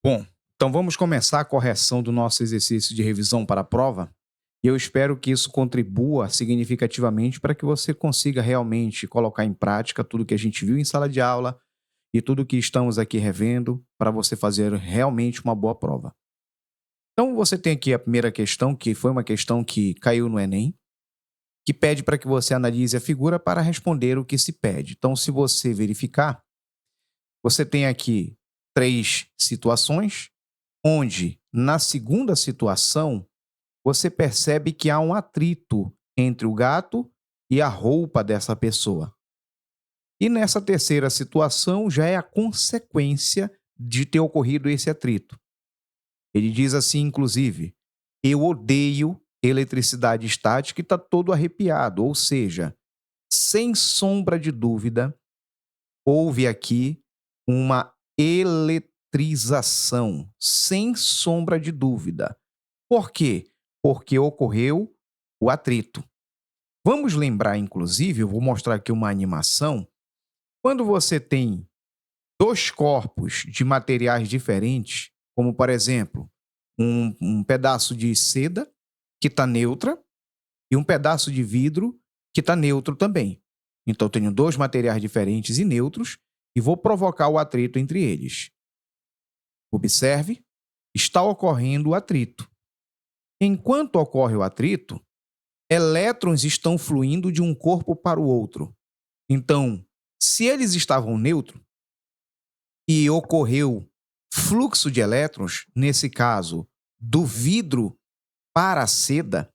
Bom, então vamos começar a correção do nosso exercício de revisão para a prova. E eu espero que isso contribua significativamente para que você consiga realmente colocar em prática tudo que a gente viu em sala de aula e tudo que estamos aqui revendo para você fazer realmente uma boa prova. Então você tem aqui a primeira questão, que foi uma questão que caiu no Enem, que pede para que você analise a figura para responder o que se pede. Então, se você verificar, você tem aqui três situações onde, na segunda situação, você percebe que há um atrito entre o gato e a roupa dessa pessoa. E nessa terceira situação já é a consequência de ter ocorrido esse atrito. Ele diz assim, inclusive: eu odeio eletricidade estática e está todo arrepiado. Ou seja, sem sombra de dúvida, houve aqui uma eletrização, sem sombra de dúvida. Por quê? Porque ocorreu o atrito. Vamos lembrar, inclusive, eu vou mostrar aqui uma animação. Quando você tem dois corpos de materiais diferentes, como por exemplo, um pedaço de seda que está neutra e um pedaço de vidro que está neutro também. Então, eu tenho dois materiais diferentes e neutros e vou provocar o atrito entre eles. Observe, está ocorrendo o atrito. Enquanto ocorre o atrito, elétrons estão fluindo de um corpo para o outro. Então, se eles estavam neutros e ocorreu fluxo de elétrons, nesse caso, do vidro para a seda,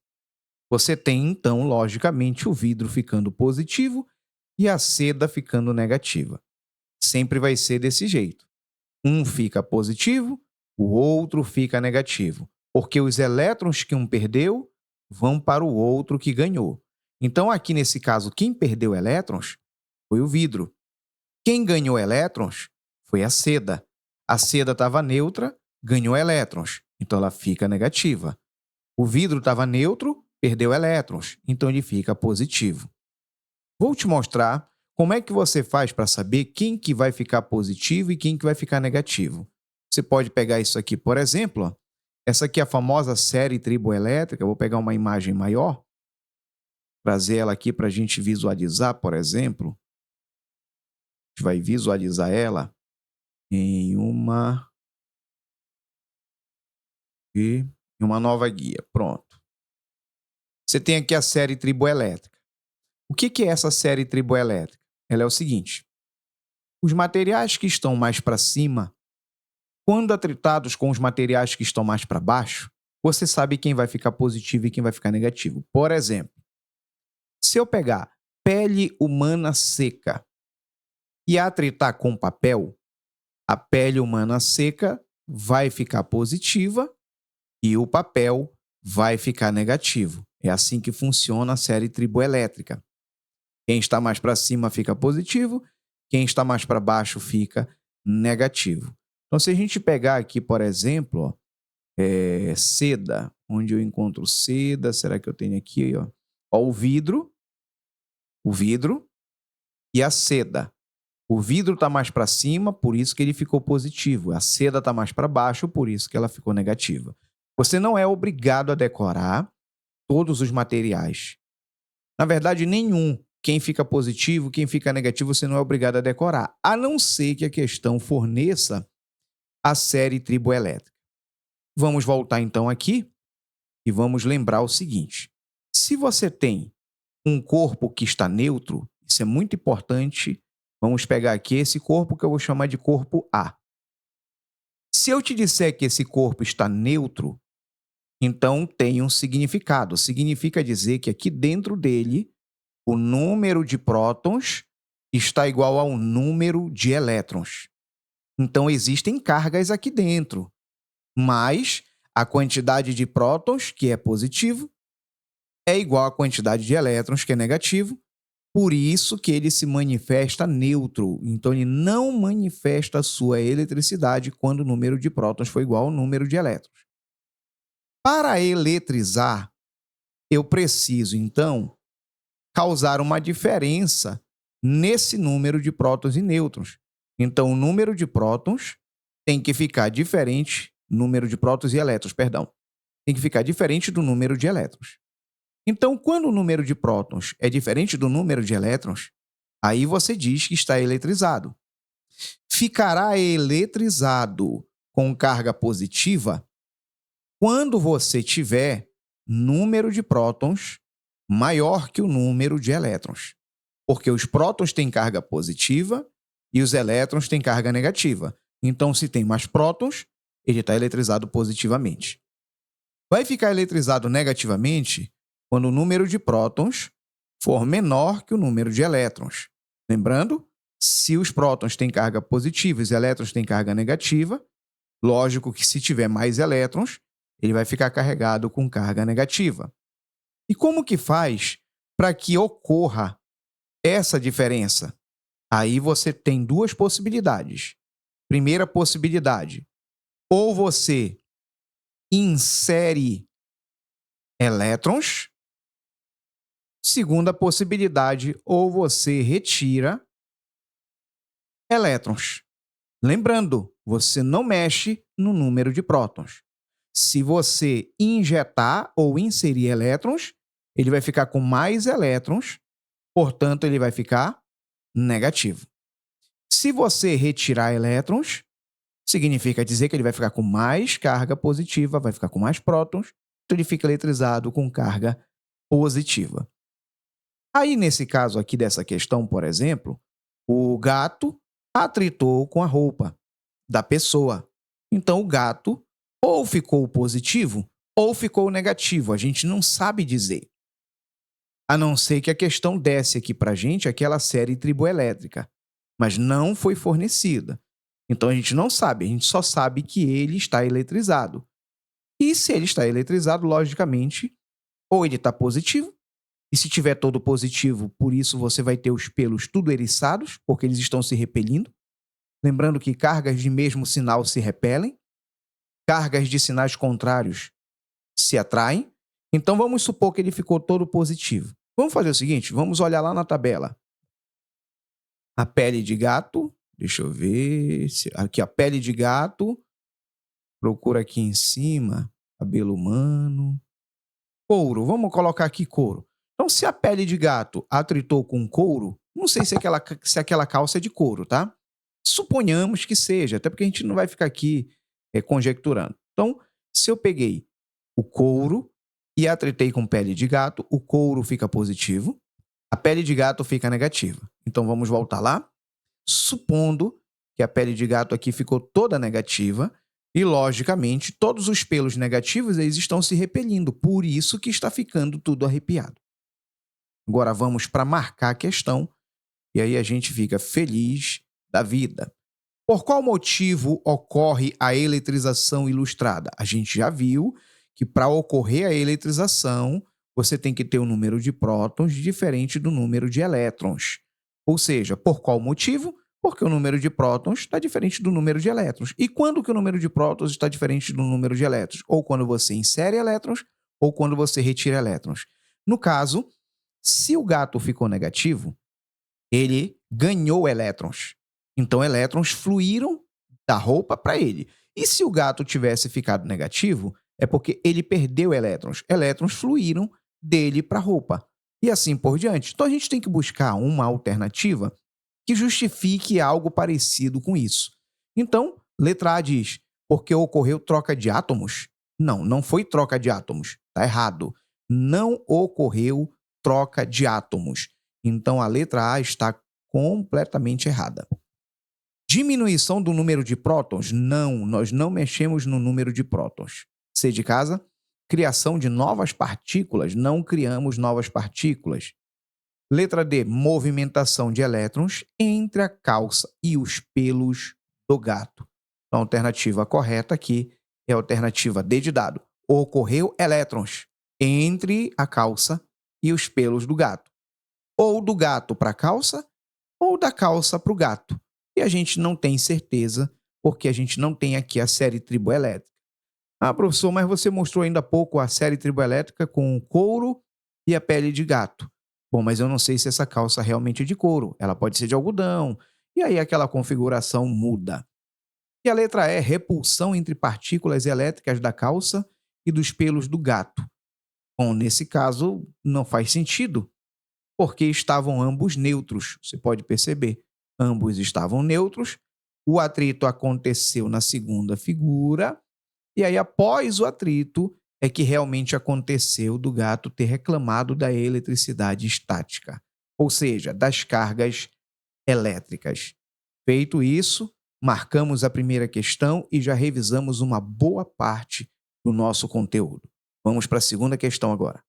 você tem então, logicamente, o vidro ficando positivo e a seda ficando negativa. Sempre vai ser desse jeito. Um fica positivo, o outro fica negativo, porque os elétrons que um perdeu vão para o outro que ganhou. Então, aqui nesse caso, quem perdeu elétrons foi o vidro. Quem ganhou elétrons foi a seda. A seda estava neutra, ganhou elétrons, então ela fica negativa. O vidro estava neutro, perdeu elétrons, então ele fica positivo. Vou te mostrar como é que você faz para saber quem que vai ficar positivo e quem que vai ficar negativo. Você pode pegar isso aqui, por exemplo, ó. Essa aqui é a famosa série triboelétrica. Eu vou pegar uma imagem maior, trazer ela aqui para a gente visualizar, por exemplo. A gente vai visualizar ela em uma nova guia. Pronto. Você tem aqui a série triboelétrica. O que é essa série triboelétrica? Ela é o seguinte: os materiais que estão mais para cima, quando atritados com os materiais que estão mais para baixo, você sabe quem vai ficar positivo e quem vai ficar negativo. Por exemplo, se eu pegar pele humana seca e atritar com papel, a pele humana seca vai ficar positiva e o papel vai ficar negativo. É assim que funciona a série triboelétrica. Quem está mais para cima fica positivo, quem está mais para baixo fica negativo. Então, se a gente pegar aqui, por exemplo, ó, seda, onde eu encontro seda, será que eu tenho aqui? Ó, o vidro e a seda. O vidro está mais para cima, por isso que ele ficou positivo. A seda está mais para baixo, por isso que ela ficou negativa. Você não é obrigado a decorar todos os materiais. Na verdade, nenhum. Quem fica positivo, quem fica negativo, você não é obrigado a decorar, a não ser que a questão forneça a série triboelétrica. Vamos voltar então aqui e vamos lembrar o seguinte: se você tem um corpo que está neutro, isso é muito importante. Vamos pegar aqui esse corpo que eu vou chamar de corpo A. Se eu te disser que esse corpo está neutro, então tem um significado. Significa dizer que aqui dentro dele o número de prótons está igual ao número de elétrons. Então existem cargas aqui dentro, mas a quantidade de prótons, que é positivo, é igual à quantidade de elétrons, que é negativo. Por isso que ele se manifesta neutro. Então ele não manifesta a sua eletricidade quando o número de prótons for igual ao número de elétrons. Para eletrizar, eu preciso então causar uma diferença nesse número de prótons e nêutrons. Então, o número de prótons tem que ficar diferente, número de prótons e elétrons, perdão. Tem que ficar diferente do número de elétrons. Então, quando o número de prótons é diferente do número de elétrons, aí você diz que está eletrizado. Ficará eletrizado com carga positiva quando você tiver número de prótons maior que o número de elétrons. Porque os prótons têm carga positiva e os elétrons têm carga negativa. Então, se tem mais prótons, ele está eletrizado positivamente. Vai ficar eletrizado negativamente quando o número de prótons for menor que o número de elétrons. Lembrando, se os prótons têm carga positiva e os elétrons têm carga negativa, lógico que se tiver mais elétrons, ele vai ficar carregado com carga negativa. E como que faz para que ocorra essa diferença? Aí você tem duas possibilidades. Primeira possibilidade, ou você insere elétrons. Segunda possibilidade, ou você retira elétrons. Lembrando, você não mexe no número de prótons. Se você injetar ou inserir elétrons, ele vai ficar com mais elétrons, portanto, ele vai ficar negativo. Se você retirar elétrons, significa dizer que ele vai ficar com mais carga positiva, vai ficar com mais prótons, então ele fica eletrizado com carga positiva. Aí, nesse caso aqui dessa questão, por exemplo, o gato atritou com a roupa da pessoa. Então, o gato ou ficou positivo ou ficou negativo. A gente não sabe dizer. A não ser que a questão desse aqui para a gente aquela série triboelétrica, mas não foi fornecida. Então, a gente não sabe, a gente só sabe que ele está eletrizado. E se ele está eletrizado, logicamente, ou ele está positivo, e se tiver todo positivo, por isso você vai ter os pelos tudo eriçados, porque eles estão se repelindo. Lembrando que cargas de mesmo sinal se repelem, cargas de sinais contrários se atraem. Então vamos supor que ele ficou todo positivo. Vamos fazer o seguinte, vamos olhar lá na tabela. A pele de gato, deixa eu ver, aqui a pele de gato, procura aqui em cima, cabelo humano, couro, vamos colocar aqui couro. Então, se a pele de gato atritou com couro, não sei se aquela calça é de couro, tá? Suponhamos que seja, até porque a gente não vai ficar aqui conjecturando. Então, se eu peguei o couro e atritei com pele de gato, o couro fica positivo, a pele de gato fica negativa. Então, vamos voltar lá. Supondo que a pele de gato aqui ficou toda negativa, e, logicamente, todos os pelos negativos eles estão se repelindo, por isso que está ficando tudo arrepiado. Agora vamos para marcar a questão, e aí a gente fica feliz da vida. Por qual motivo ocorre a eletrização ilustrada? A gente já viu que para ocorrer a eletrização, você tem que ter um número de prótons diferente do número de elétrons. Ou seja, por qual motivo? Porque o número de prótons está diferente do número de elétrons. E quando que o número de prótons está diferente do número de elétrons? Ou quando você insere elétrons, ou quando você retira elétrons. No caso, se o gato ficou negativo, ele ganhou elétrons. Então, elétrons fluíram da roupa para ele. E se o gato tivesse ficado negativo, é porque ele perdeu elétrons. Elétrons fluíram dele para a roupa. E assim por diante. Então, a gente tem que buscar uma alternativa que justifique algo parecido com isso. Então, letra A diz, porque ocorreu troca de átomos? Não, não foi troca de átomos. Está errado. Não ocorreu troca de átomos. Então, a letra A está completamente errada. Diminuição do número de prótons? Não, nós não mexemos no número de prótons. C de casa, criação de novas partículas? Não criamos novas partículas. Letra D, movimentação de elétrons entre a calça e os pelos do gato. Então, a alternativa correta aqui é a alternativa D de dado. Ocorreu elétrons entre a calça e os pelos do gato. Ou do gato para a calça, ou da calça para o gato. E a gente não tem certeza, porque a gente não tem aqui a série triboelétrica. Ah, professor, mas você mostrou ainda há pouco a série triboelétrica com o couro e a pele de gato. Bom, mas eu não sei se essa calça realmente é de couro. Ela pode ser de algodão. E aí aquela configuração muda. E a letra E, repulsão entre partículas elétricas da calça e dos pelos do gato. Bom, nesse caso, não faz sentido, porque estavam ambos neutros. Você pode perceber, ambos estavam neutros. O atrito aconteceu na segunda figura, e aí, após o atrito, é que realmente aconteceu do gato ter reclamado da eletricidade estática, ou seja, das cargas elétricas. Feito isso, marcamos a primeira questão e já revisamos uma boa parte do nosso conteúdo. Vamos para a segunda questão agora.